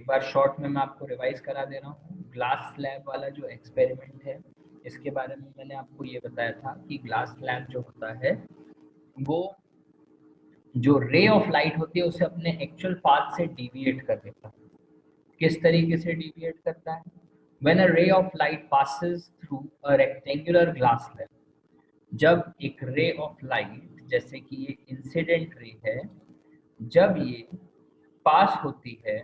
बार short में मैं आपको रिवाइज करा दे रहा हूँ। ग्लास स्लैब वाला जो एक्सपेरिमेंट है, इसके बारे में मैंने आपको ये बताया था कि ग्लास स्लैब जो होता है वो जो रे ऑफ लाइट होती है उसे अपने एक्चुअल पाथ से डिविएट कर देता है। किस तरीके से डिविएट करता है? When a ray of light passes through a rectangular glass slab, जब एक रे ऑफ लाइट जैसे कि ये इंसिडेंट रे है, जब ये पास होती है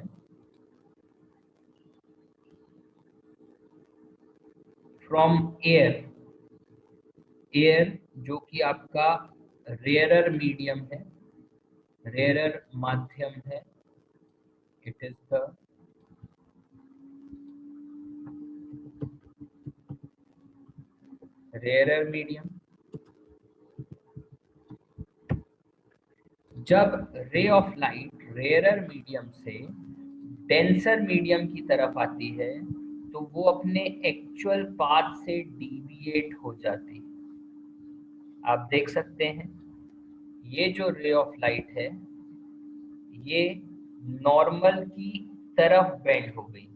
फ्रॉम एयर जो कि आपका रेयरर मीडियम है, रेयरर माध्यम है, it is the rarer medium. जब ray of light rarer medium से डेंसर मीडियम की तरफ आती है तो वो अपने एक्चुअल पाथ से डिविएट हो जाती है। आप देख सकते हैं ये जो रे ऑफ लाइट है ये नॉर्मल की तरफ बेंड हो गई।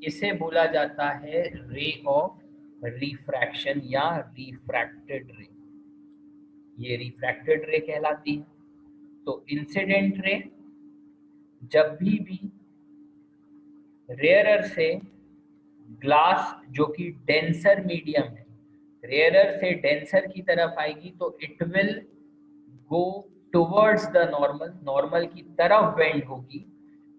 इसे बोला जाता है रे ऑफ रिफ्रैक्शन या रिफ्रैक्टेड रे। ये रिफ्रैक्टेड रे कहलाती है। तो इंसिडेंट रे जब भी रेयरर से ग्लास जो कि डेंसर मीडियम है, रेयरर से डेंसर की तरफ आएगी तो it will go towards the normal, normal की तरफ बेंड होगी।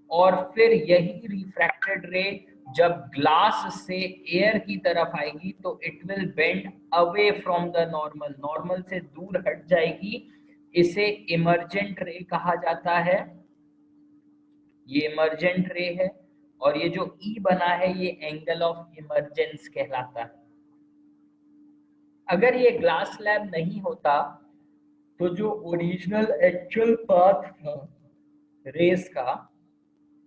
और फिर यही रिफ्रैक्टेड रे जब ग्लास से एयर की तरफ आएगी तो it will bend away from the normal, normal से दूर हट जाएगी। इसे इमर्जेंट रे कहा जाता है। ये इमर्जेंट रे है और ये जो ई बना है ये एंगल ऑफ इमर्जेंस कहलाता है। अगर ये ग्लास स्लैब नहीं होता तो जो ओरिजिनल एक्चुअल पाथ था रेस का,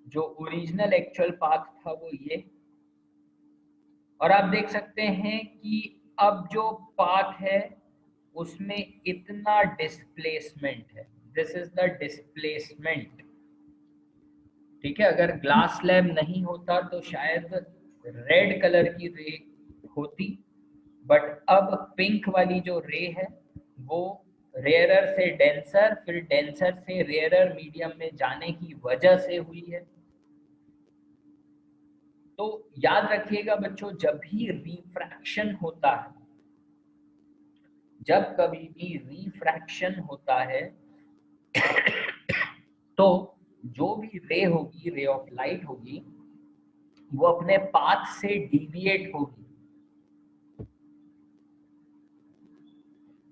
जो ओरिजिनल एक्चुअल पाथ था वो ये। और आप देख सकते हैं कि अब जो पाथ है उसमें इतना डिस्प्लेसमेंट है। This is the displacement. ठीक है, अगर ग्लास स्लैब नहीं होता तो शायद रेड कलर की रे होती, बट अब पिंक वाली जो रे है वो रेयरर से डेंसर, फिर डेंसर से रेयरर मीडियम में जाने की वजह से हुई है। तो याद रखिएगा बच्चों, जब भी रिफ्रैक्शन होता है, जब कभी भी रिफ्रैक्शन होता है तो जो भी रे होगी, रे ऑफ लाइट होगी, वो अपने पाथ से डिविएट होगी।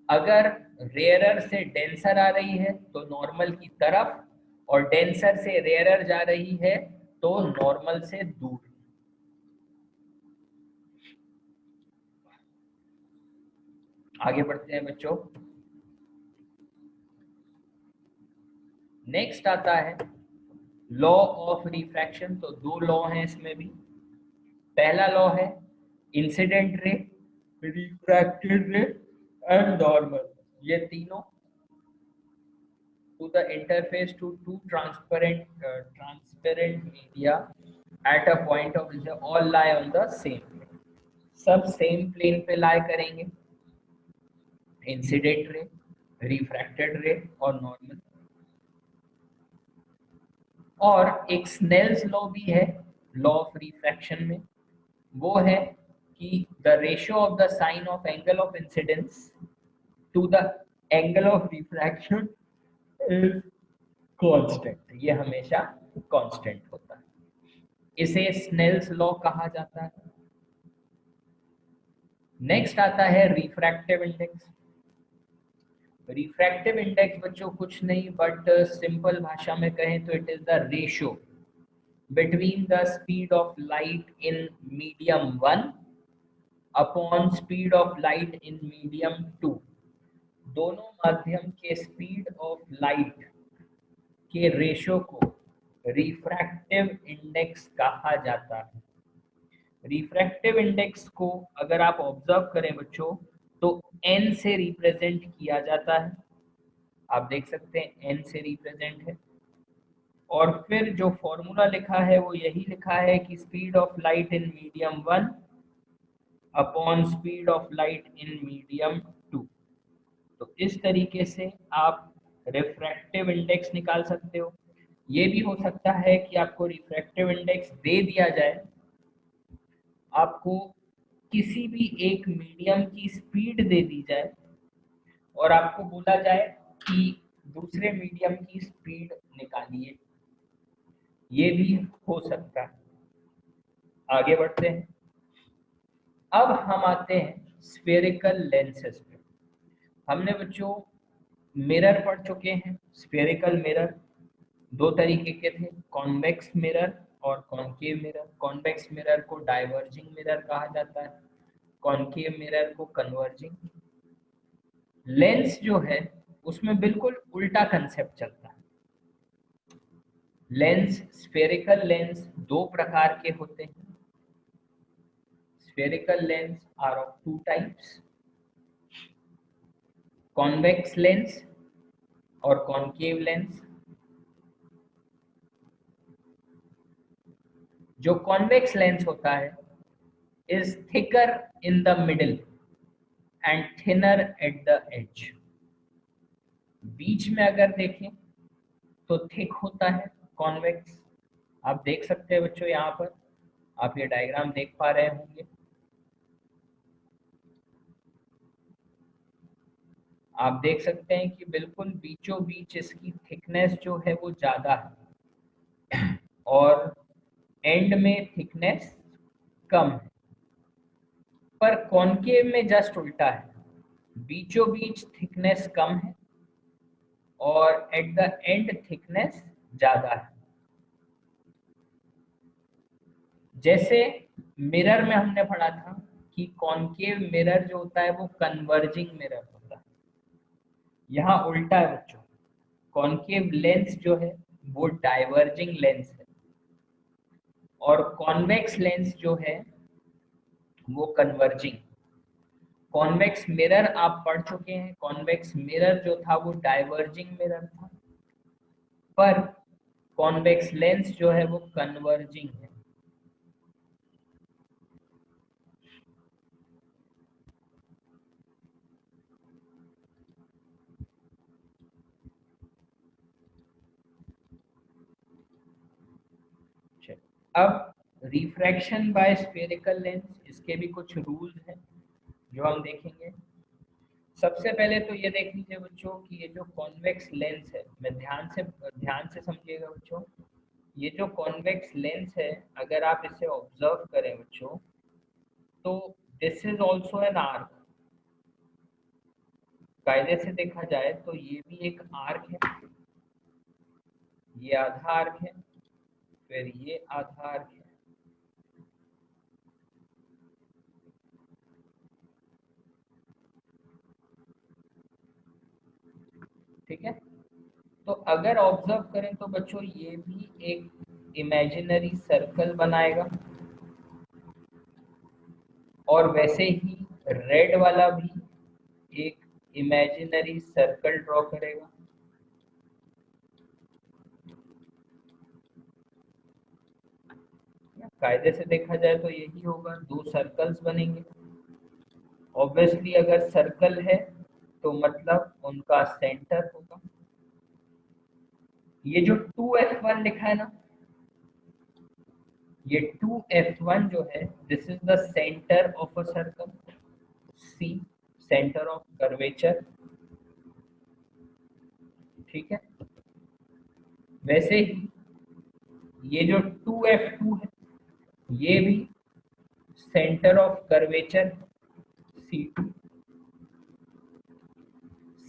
अगर रेयरर से डेंसर आ रही है तो नॉर्मल की तरफ, और डेंसर से रेयरर जा रही है तो नॉर्मल से दूर। आगे बढ़ते हैं बच्चों। नेक्स्ट आता है लॉ ऑफ रिफ्रैक्शन। तो दो लॉ हैं इसमें भी। पहला लॉ है इंसिडेंट रे, रिफ्रैक्टेड रे एंड नॉर्मल। ये तीनों to the interface to two transparent media at a point of which all lie on the same plane. सब सेम प्लेन पे लाई करेंगे, इंसिडेंट रे, रिफ्रैक्टेड रे और नॉर्मल। और एक स्नेल्स लॉ भी है लॉ ऑफ रिफ्रैक्शन में, वो है कि the ratio of the sine of angle of incidence to the angle of refraction is constant. ये हमेशा कांस्टेंट होता है। इसे स्नेल्स लॉ कहा जाता है। नेक्स्ट आता है रिफ्रैक्टिव इंडेक्स। रिफ्रैक्टिव इंडेक्स बच्चों कुछ नहीं बट सिंपल भाषा में कहें तो it is the ratio between the speed of light in medium 1 upon speed of light in medium 2। दोनों माध्यम के स्पीड ऑफ लाइट के रेशियो को रिफ्रैक्टिव इंडेक्स कहा जाता है। रिफ्रैक्टिव इंडेक्स को अगर आप ऑब्जर्व करें बच्चों तो n से रिप्रेजेंट किया जाता है। आप देख सकते हैं n से रिप्रेजेंट है। और फिर जो फॉर्मूला लिखा है वो यही लिखा है कि speed of light in medium 1 upon speed of light in medium 2। तो इस तरीके से आप रिफ्रैक्टिव इंडेक्स निकाल सकते हो। ये भी हो सकता है कि आपको रिफ्रैक्टिव इंडेक्स दे दिया जाए, आपको किसी भी एक मीडियम की स्पीड दे दी जाए और आपको बोला जाए कि दूसरे मीडियम की स्पीड निकालिए, ये भी हो सकता है। आगे बढ़ते हैं। अब हम आते हैं स्फेरिकल लेंसेज पे। हमने बच्चों मिरर पढ़ चुके हैं। स्फेरिकल मिरर दो तरीके के थे, कॉन्वेक्स मिरर और कॉन्केव मिरर। कॉन्वेक्स मिरर को डाइवर्जिंग मिरर कहा जाता है, कॉन्केव मिरर को कन्वर्जिंग। लेंस जो है उसमें बिल्कुल उल्टा कंसेप्ट चलता है। लेंस, स्फेरिकल लेंस दो प्रकार के होते हैं। Spherical lens are of two types, convex lens और concave lens। जो convex lens होता है is thicker in the middle and thinner at the edge। बीच में अगर देखें तो थिक होता है convex। आप देख सकते हैं बच्चों, यहाँ पर आप ये डायग्राम देख पा रहे होंगे। आप देख सकते हैं कि बिल्कुल बीचों बीच इसकी थिकनेस जो है वो ज्यादा है और एंड में थिकनेस कम है। पर कॉनकेव में जस्ट उल्टा है, बीचों बीच थिकनेस कम है और एट द एंड थिकनेस ज्यादा है। जैसे मिरर में हमने पढ़ा था कि कॉनकेव मिरर जो होता है वो कन्वर्जिंग मिरर होता है, यहाँ उल्टा है बच्चों। कॉनकेव लेंस जो है वो डाइवर्जिंग लेंस है और कॉन्वेक्स लेंस जो है वो कन्वर्जिंग। कॉन्वेक्स मिरर आप पढ़ चुके हैं, कॉन्वेक्स मिरर जो था वो डाइवर्जिंग मिरर था, पर कॉन्वेक्स लेंस जो है वो कन्वर्जिंग है। अब रिफ्रैक्शन बाय स्फेरिकल लेंस, इसके भी कुछ रूल्स हैं जो हम देखेंगे। सबसे पहले तो ये देख लीजिए बच्चों कि ये जो कॉन्वेक्स लेंस है, मैं ध्यान से समझिएगा बच्चों, ये जो कॉन्वेक्स लेंस है अगर आप इसे ऑब्जर्व करें बच्चों तो this is also an arc. कायदे से देखा जाए तो ये भी एक आर्क है, ये आधा आर्क है, फिर ये आधा आर्क है। ठीक है, तो अगर ऑब्जर्व करें तो बच्चों ये भी एक इमेजिनरी सर्कल बनाएगा और वैसे ही रेड वाला भी एक इमेजिनरी सर्कल ड्रॉ करेगा। कायदे से देखा जाए तो यही होगा, दो सर्कल्स बनेंगे। ऑब्वियसली अगर सर्कल है तो मतलब उनका सेंटर होगा। ये जो 2F1 लिखा है ना, ये 2F1 जो है this is the centre of a circle. C, centre of curvature. ठीक है, वैसे ही ये जो 2F2 है ये भी centre of curvature C2।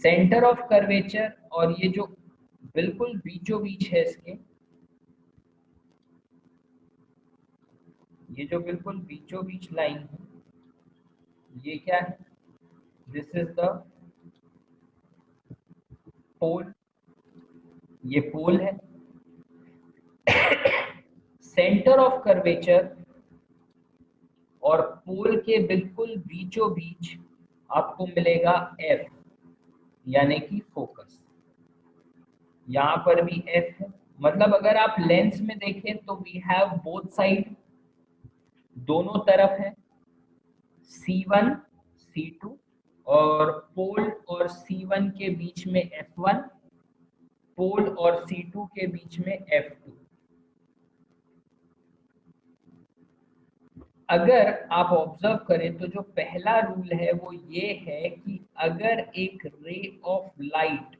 Centre of curvature और ये जो बिल्कुल बीचों बीच है इसके, ये जो बिल्कुल बीचों बीच लाइन है ये क्या है, दिस इज द पोल। ये पोल है। सेंटर ऑफ कर्वेचर और पोल के बिल्कुल बीचों बीच आपको मिलेगा F, यानी कि फोकस। यहाँ पर भी F है मतलब अगर आप लेंस में देखें तो वी हैव बोथ साइड, दोनों तरफ है C1 C2, और पोल और C1 के बीच में F1, पोल और C2 के बीच में F2। अगर आप ऑब्जर्व करें तो जो पहला रूल है वो ये है कि अगर एक ray of light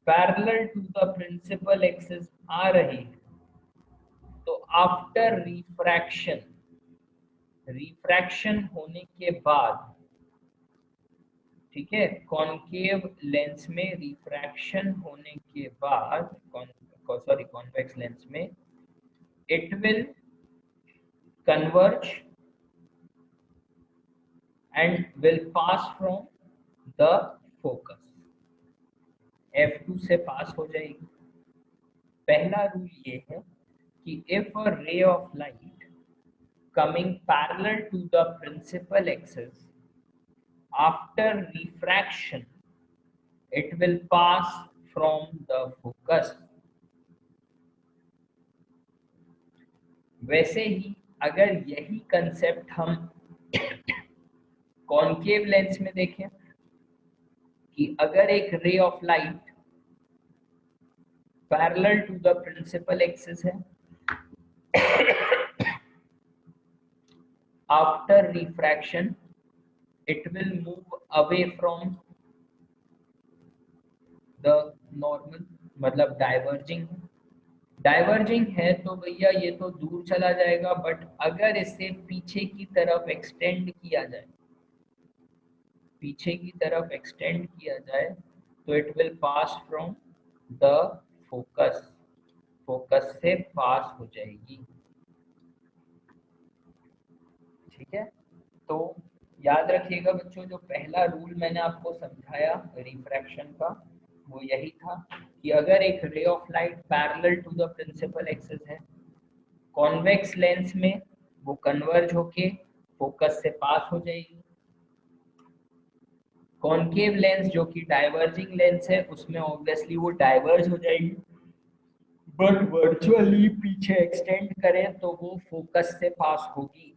parallel to the principal axis आ रही है तो आफ्टर रिफ्रैक्शन, रिफ्रैक्शन होने के बाद, ठीक है, कॉनकेव लेंस में रिफ्रैक्शन होने के बाद, सॉरी कॉन्वेक्स लेंस में, it will converge and will pass from the focus, F2 से पास हो जाएगी। पहला रूल ये है कि इफ अ रे of light coming parallel to the principal axis, after refraction it will pass from the focus। वैसे ही अगर यही कंसेप्ट हम कॉनकेव लेंस में देखें कि अगर एक ray of light parallel to the principal axis है, after refraction it will move away from the normal, मतलब डाइवर्जिंग है। डाइवर्जिंग है तो भैया ये तो दूर चला जाएगा, बट अगर इसे पीछे की तरफ एक्सटेंड किया जाए, पीछे की तरफ एक्सटेंड किया जाए तो it will pass from the focus, focus से पास हो जाएगी। ठीक है, तो याद रखिएगा बच्चों, जो पहला रूल मैंने आपको समझाया रिफ्रैक्शन का वो यही था कि अगर एक ray of light parallel to the principal axis है, कॉन्वेक्स लेंस में वो कन्वर्ज होके फोकस से पास हो जाएगी। कॉनकेव लेंस जो कि डाइवर्जिंग लेंस है उसमें ऑब्वियसली वो डाइवर्ज हो जाएगी, बट वर्चुअली पीछे एक्सटेंड करें तो वो फोकस से पास होगी।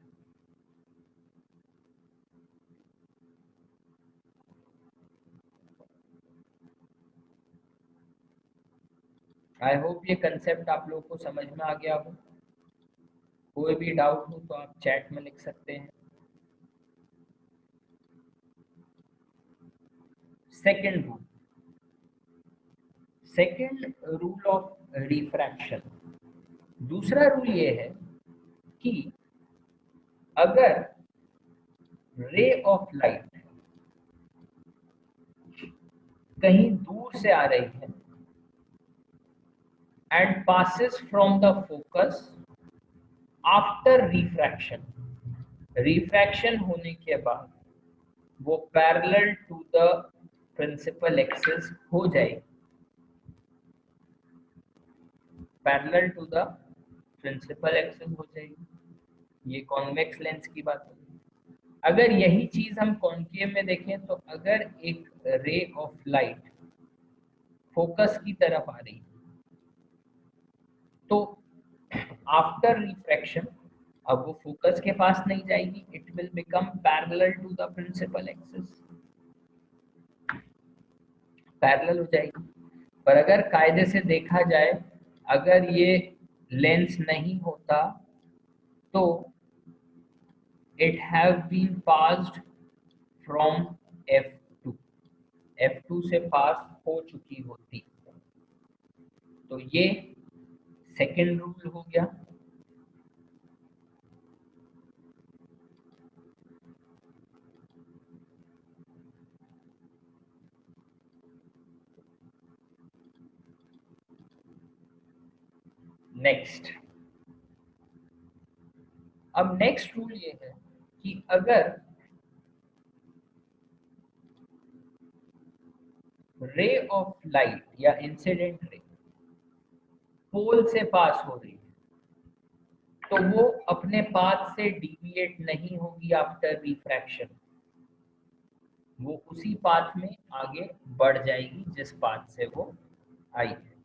आई होप ये कंसेप्ट आप लोगों को समझ में आ गया हो। कोई भी डाउट हो तो आप चैट में लिख सकते हैं। Second rule, second rule of refraction, दूसरा रूल ये है कि अगर रे ऑफ लाइट कहीं दूर से आ रही है and passes from the focus after refraction, refraction होने के बाद वो parallel to the principal axis हो जाएगी, parallel to the principal axis हो जाएगी। ये कॉन्वेक्स लेंस की बात है। अगर यही चीज हम कॉनकेव में देखें तो अगर एक रे ऑफ लाइट फोकस की तरफ आ रही तो आफ्टर रिफ्रैक्शन अब वो फोकस के पास नहीं जाएगी, it will become parallel to the principal axis, parallel हो जाएगी। पर अगर कायदे से देखा जाए, अगर ये लेंस नहीं होता तो it have been passed from F2, F2 से पास हो चुकी होती। तो ये सेकेंड रूल हो गया। नेक्स्ट, अब नेक्स्ट रूल ये है कि अगर रे ऑफ लाइट या इंसिडेंट रे पोल से पास हो रही है तो वो अपने पाथ से डिविएट नहीं होगी आफ्टर रिफ्रैक्शन, वो उसी पाथ में आगे बढ़ जाएगी जिस पाथ से वो आई है।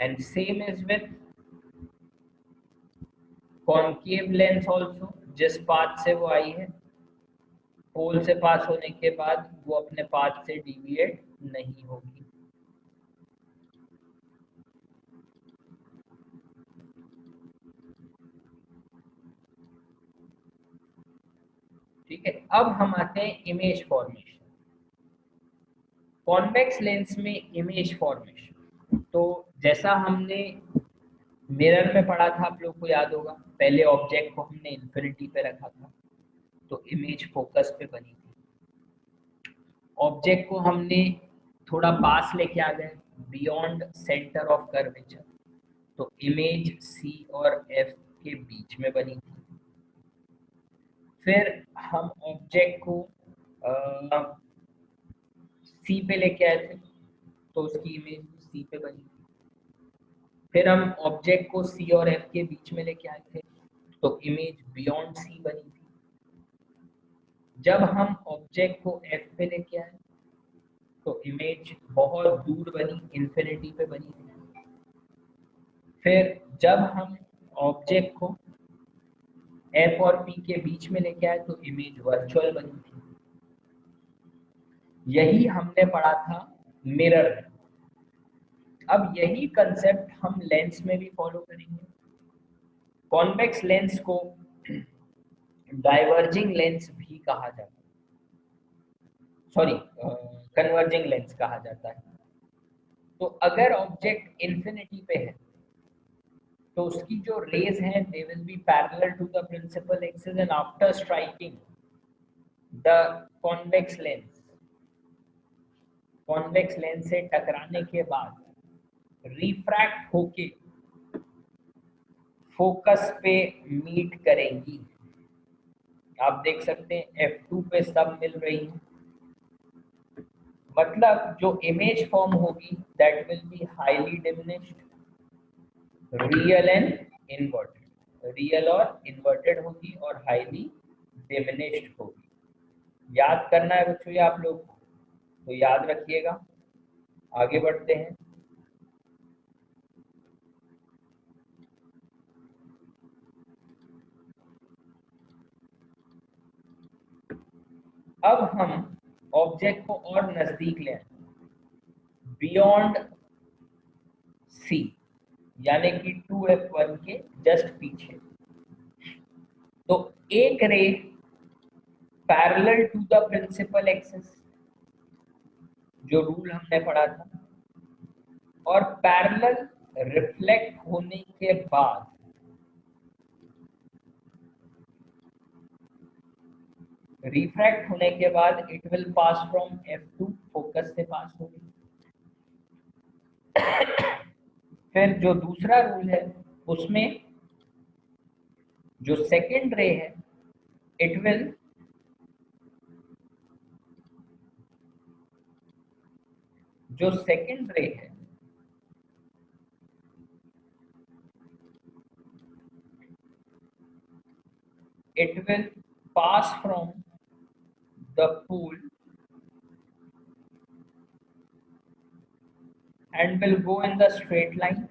And same is with concave lens also, जिस पाथ से वो आई है, पोल से पास होने के बाद वो अपने पाथ से डिविएट नहीं होगी। ठीक है, अब हम आते हैं इमेज फॉर्मेशन। कॉन्वेक्स लेंस में इमेज फॉर्मेशन, तो जैसा हमने मिरर में पढ़ा था, आप लोग को याद होगा, पहले ऑब्जेक्ट को हमने इन्फिनिटी पे रखा था तो इमेज फोकस पे बनी थी। ऑब्जेक्ट को हमने थोड़ा पास लेके आ गए, बियॉन्ड सेंटर ऑफ कर्वेचर, तो इमेज सी और एफ के बीच में बनी थी। फिर हम ऑब्जेक्ट को सी पे लेके आए थे तो उसकी इमेज सी पे बनी थी। फिर हम ऑब्जेक्ट को सी और एफ के बीच में लेके आए थे तो इमेज बियॉन्ड सी बनी थी। जब हम ऑब्जेक्ट को एफ पे लेके आए तो इमेज बहुत दूर बनी, इन्फिनिटी पे बनी थी। फिर जब हम ऑब्जेक्ट को एफ और पी के बीच में लेके आए तो इमेज वर्चुअल बनी थी। यही हमने पढ़ा था मिरर में। अब यही कंसेप्ट हम लेंस में भी फॉलो करेंगे। कॉन्वेक्स लेंस को डाइवर्जिंग लेंस भी कहा जाता है, सॉरी कन्वर्जिंग लेंस कहा जाता है। तो अगर ऑब्जेक्ट इन्फिनिटी पे है तो उसकी जो रेज हैं they will be parallel to the principal axis and after striking the convex lens, convex lens से टकराने के बाद रिफ्रैक्ट होके फोकस पे मीट करेंगी। आप देख सकते हैं F2 पे सब मिल रही है, मतलब जो इमेज फॉर्म होगी that will be highly diminished, real and inverted, real और इन्वर्टेड होगी और हाईली डिमिनिश्ड होगी। याद करना है बच्चों ये आप लोग को, तो याद रखिएगा। आगे बढ़ते हैं। अब हम ऑब्जेक्ट को और नजदीक ले आए, बियॉन्ड सी, यानी कि 2F1 के जस्ट पीछे। तो एक ray parallel to the principal axis, जो रूल हमने पढ़ा था, और पैरेलल रिफ्लेक्ट होने के बाद रिफ्रैक्ट होने के बाद it will pass from F2, focus से पास होगी। फिर जो दूसरा रूल है उसमें जो सेकेंड रे है इट विल जो सेकेंड रे है it will pass from the pole and will go in the straight line।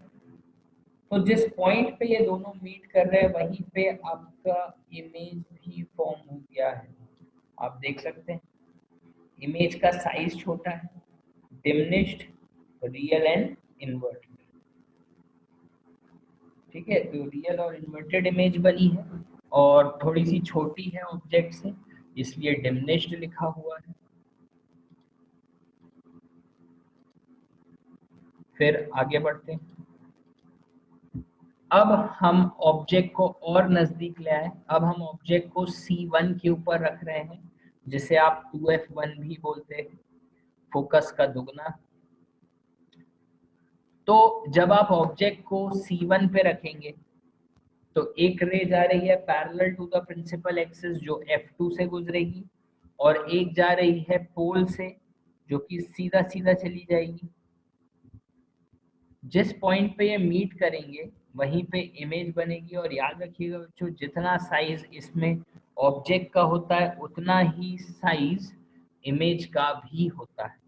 तो जिस पॉइंट पे ये दोनों मीट कर रहे हैं वहीं पे आपका इमेज भी फॉर्म हो गया है। आप देख सकते हैं इमेज का साइज छोटा है, डिमिनिश्ड, रियल एंड इन्वर्टेड। ठीक है, तो रियल और इन्वर्टेड इमेज बनी है और थोड़ी सी छोटी है ऑब्जेक्ट से, इसलिए डिमिनिश्ड लिखा हुआ है। फिर आगे बढ़ते हैं। अब हम ऑब्जेक्ट को और नजदीक ले आए। अब हम ऑब्जेक्ट को C1 के ऊपर रख रहे हैं, जिसे आप 2F1 भी बोलते हैं, फोकस का दुगना। तो जब आप ऑब्जेक्ट को C1 पे रखेंगे तो एक रे जा रही है parallel to the principal axis जो F2 से गुजरेगी, और एक जा रही है पोल से जो कि सीधा सीधा चली जाएगी। जिस पॉइंट पे ये मीट करेंगे वहीं पे इमेज बनेगी। और याद रखिएगा बच्चों, जितना साइज इसमें ऑब्जेक्ट का होता है उतना ही साइज इमेज का भी होता है।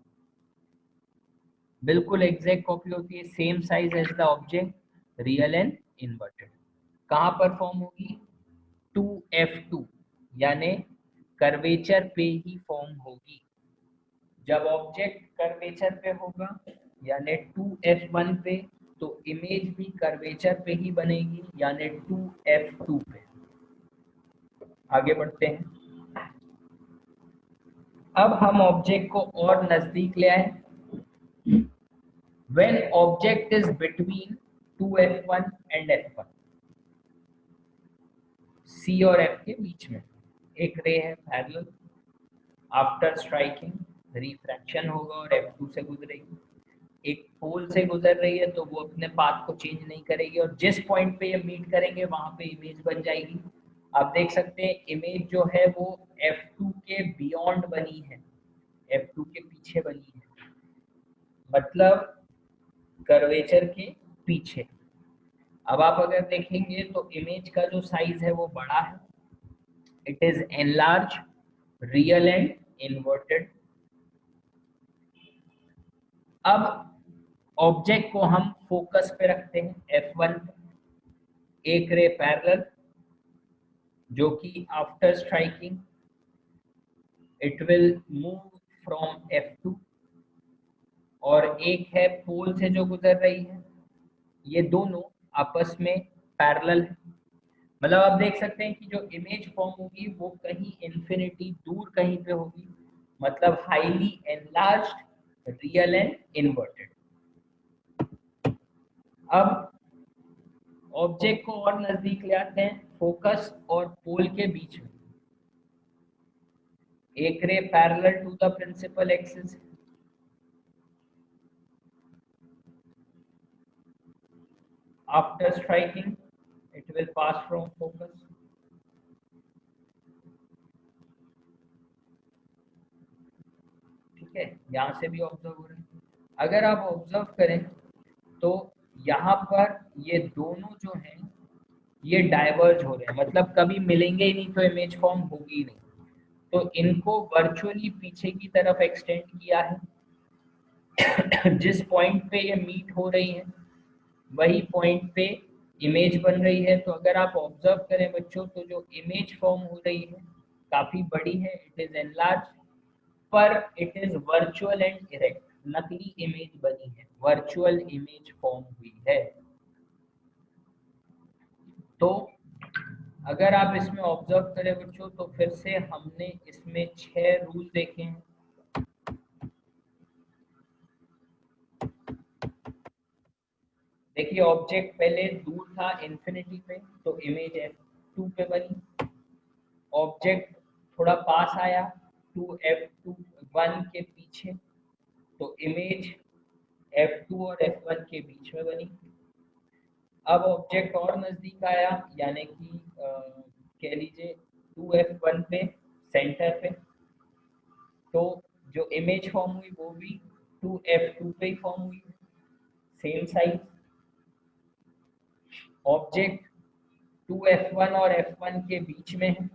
बिल्कुल एग्जैक्ट कॉपी होती है, same size as the object, real and inverted. कहाँ पर फॉर्म होगी? 2f2, यानी कर्वेचर पे ही फॉर्म होगी। जब ऑब्जेक्ट कर्वेचर पे होगा यानी 2f1 पे, तो इमेज भी कर्वेचर पे ही बनेगी यानी 2f2 पे। आगे बढ़ते हैं। अब हम ऑब्जेक्ट को और नजदीक ले आए। When object is between 2f1 and f1, C और F के बीच में एक रे है पैरेलल, आफ्टर स्ट्राइकिंग रिफ्रैक्शन होगा और F2 से गुजरेगी। एक पोल से गुजर रही है तो वो अपने पाथ को चेंज नहीं करेगी और जिस पॉइंट पे ये मीट करेंगे वहां पे इमेज बन जाएगी। आप देख सकते हैं इमेज जो है वो F2 के बियॉन्ड बनी है, F2 के पीछे बनी है, मतलब कर्वेचर के पीछे। अब आप अगर देखेंगे तो इमेज का जो साइज है वो बड़ा है, it is enlarge, real and inverted. अब ऑब्जेक्ट को हम फोकस पे रखते हैं F1 पे, एक रे पैरेलल जो कि after striking it will move from F2, और एक है पोल से जो गुजर रही है। ये दोनों आपस में पैरेलल है, मतलब आप देख सकते हैं कि जो इमेज फॉर्म होगी वो कहीं इन्फिनिटी दूर कहीं पे होगी, मतलब highly enlarged, real and inverted. अब ऑब्जेक्ट को और नजदीक ले आते हैं, फोकस और पोल के बीच में एक ray parallel to the principal axis, after striking it will pass from focus. ठीक है, यहाँ से भी ऑब्जर्व हो रहे हैं। अगर आप ऑब्जर्व करें तो यहाँ पर ये दोनों जो हैं ये डाइवर्ज हो रहे हैं, मतलब कभी मिलेंगे ही नहीं तो इमेज फॉर्म होगी ही नहीं। तो इनको वर्चुअली पीछे की तरफ एक्सटेंड किया है जिस पॉइंट पे ये मीट हो रही है वही पॉइंट पे इमेज बन रही है। तो अगर आप ऑब्जर्व करें बच्चों तो जो इमेज फॉर्म हो रही है काफी बड़ी है, इट इज एनलार्ज, पर it is virtual and erect, नकली इमेज बनी है, वर्चुअल इमेज फॉर्म हुई है। तो अगर आप इसमें ऑब्जर्व करें बच्चों तो फिर से हमने इसमें 6 रूल देखे हैं। देखिए ऑब्जेक्ट पहले दूर था इन्फिनिटी पे तो इमेज F2 पे बनी, ऑब्जेक्ट थोड़ा पास आया 2F1 के पीछे तो इमेज F2 और F1 के बीच में बनी। अब ऑब्जेक्ट और नजदीक आया यानी कि कह लीजिए 2F1 पे सेंटर पे, तो जो इमेज फॉर्म हुई वो भी 2F2 पे ही फॉर्म हुई, सेम साइज। ऑब्जेक्ट 2F1 और F1 के बीच में है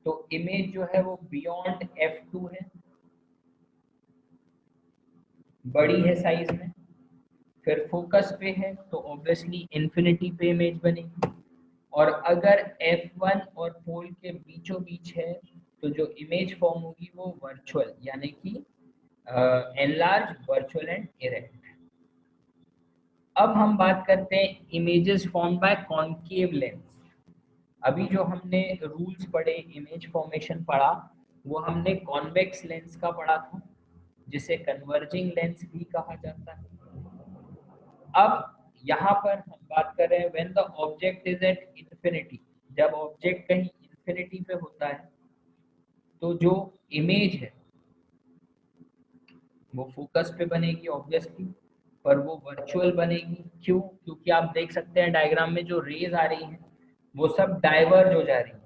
तो इमेज जो है वो बियॉन्ड F2 है, बड़ी है साइज में। फिर फोकस पे है तो ऑब्वियसली इन्फिनिटी पे इमेज बनेगी, और अगर F1 और पोल के बीचों बीच है तो जो इमेज फॉर्म होगी वो वर्चुअल यानी कि एनलार्ज, वर्चुअल एंड इरेक्ट। अब हम बात करते हैं images form by concave lens. अभी जो हमने रूल्स पढ़े, इमेज फॉर्मेशन पढ़ा, वो हमने कॉन्वेक्स लेंस का पढ़ा था जिसे कन्वर्जिंग लेंस भी कहा जाता है। अब यहाँ पर हम बात कर रहे हैं when the object is at infinity, जब ऑब्जेक्ट कहीं इन्फिनिटी पे होता है तो जो इमेज है वो फोकस पे बनेगी ऑब्वियसली, पर वो वर्चुअल बनेगी। क्यों? क्योंकि आप देख सकते हैं डायग्राम में जो रेज आ रही हैं वो सब डाइवर्ज हो जा रही है,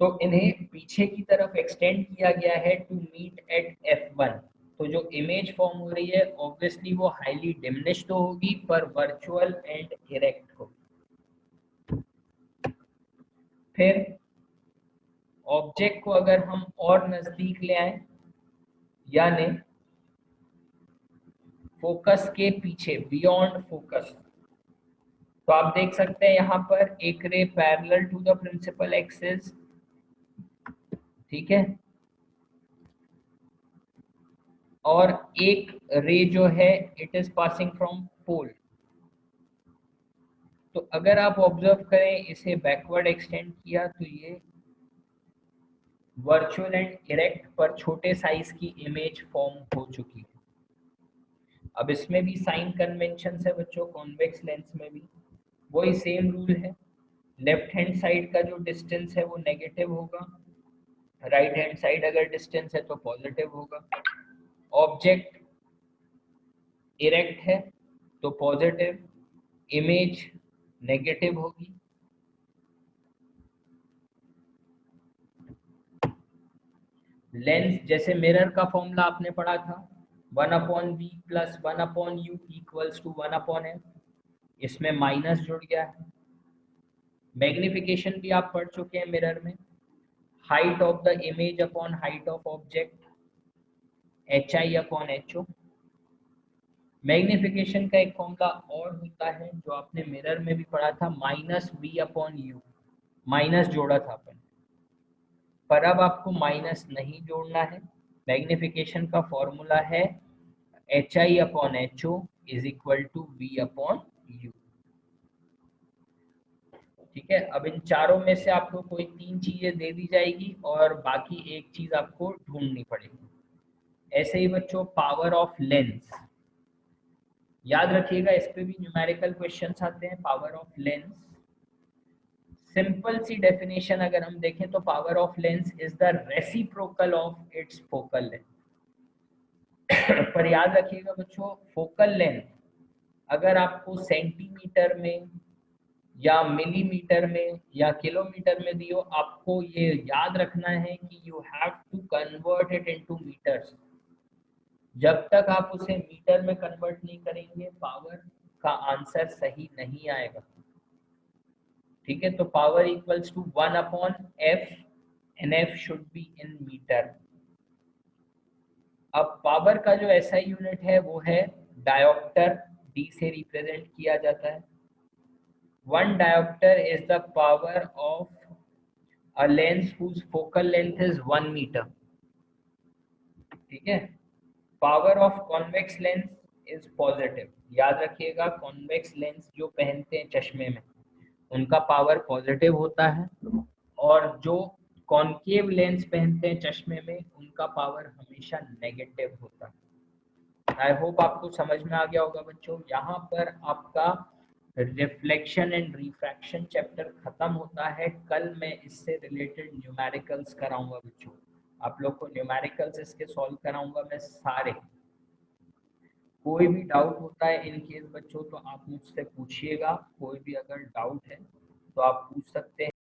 तो इन्हें पीछे की तरफ एक्सटेंड किया गया है टू मीट एट F1। तो जो इमेज फॉर्म हो रही है ऑब्वियसली वो हाईली डिमिनिश्ड तो होगी पर वर्चुअल एंड इरेक्ट होगी। फिर ऑब्जेक्ट को अगर हम और नजदीक ले आए, यानी फोकस के पीछे, बियॉन्ड फोकस। तो आप देख सकते हैं यहाँ पर एक ray parallel to the principal axis, ठीक है, और एक रे जो है it is passing from pole. तो अगर आप ऑब्जर्व करें, इसे बैकवर्ड एक्सटेंड किया तो ये वर्चुअल एंड इरेक्ट पर छोटे साइज की इमेज फॉर्म हो चुकी है। अब इसमें भी साइन कन्वेंशन है बच्चों, कॉन्वेक्स लेंस में भी वही सेम रूल है। लेफ्ट हैंड साइड का जो डिस्टेंस है वो नेगेटिव होगा, राइट हैंड साइड अगर डिस्टेंस है तो पॉजिटिव होगा। ऑब्जेक्ट इरेक्ट है तो पॉजिटिव, इमेज नेगेटिव होगी। लेंस जैसे मिरर का फॉर्मूला आपने पढ़ा था, 1/v plus 1/u equals to 1/m, इसमें माइनस जुड़ गया है। मैग्निफिकेशन भी आप पढ़ चुके हैं मिरर में, height of the image upon height of object, hi/ho। Magnification का एक फॉर्मूला और होता है जो आपने मिरर में भी पढ़ा था, -v/u, माइनस जोड़ा था अपन, पर अब आपको माइनस नहीं जोड़ना है। मैग्निफिकेशन का फॉर्मूला है hi/ho is equal to v/u। ठीक है, अब इन चारों में से आपको कोई 3 चीजें दे दी जाएगी और बाकी एक चीज आपको ढूंढनी पड़ेगी। ऐसे ही बच्चों पावर ऑफ लेंस, याद रखिएगा इस पे भी न्यूमेरिकल क्वेश्चंस आते हैं। पावर ऑफ लेंस, सिंपल सी डेफिनेशन अगर हम देखें तो power of lens is the reciprocal of its focal length. पर याद रखिएगा बच्चों, फोकल लेंथ अगर आपको सेंटीमीटर में या मिलीमीटर में या किलोमीटर में दियो, आपको ये याद रखना है कि you have to convert it into metres. जब तक आप उसे मीटर में कन्वर्ट नहीं करेंगे, पावर का आंसर सही नहीं आएगा। ठीक है, तो power equals to 1/f and f should be in metre. अब पावर का जो SI यूनिट है वो है डायोप्टर, D से रिप्रेजेंट किया जाता है। 1 diopter is the power of a lens whose focal length is 1 meter। ठीक है, power of convex lens is positive. याद रखिएगा, कॉन्वेक्स लेंस जो पहनते हैं चश्मे में उनका पावर पॉजिटिव होता है, और जो कॉन्केव लेंस पहनते हैं चश्मे में उनका पावर हमेशा नेगेटिव होता है। आई होप आपको समझ में आ गया होगा बच्चों। यहाँ पर आपका रिफ्लेक्शन एंड रिफ्रैक्शन चैप्टर खत्म होता है। कल मैं इससे रिलेटेड न्यूमेरिकल्स कराऊंगा बच्चों, आप लोग को न्यूमेरिकल्स इसके सॉल्व कराऊंगा मैं सारे। कोई भी डाउट होता है इन केस बच्चों तो आप मुझसे पूछिएगा, कोई भी अगर डाउट है तो आप पूछ सकते हैं।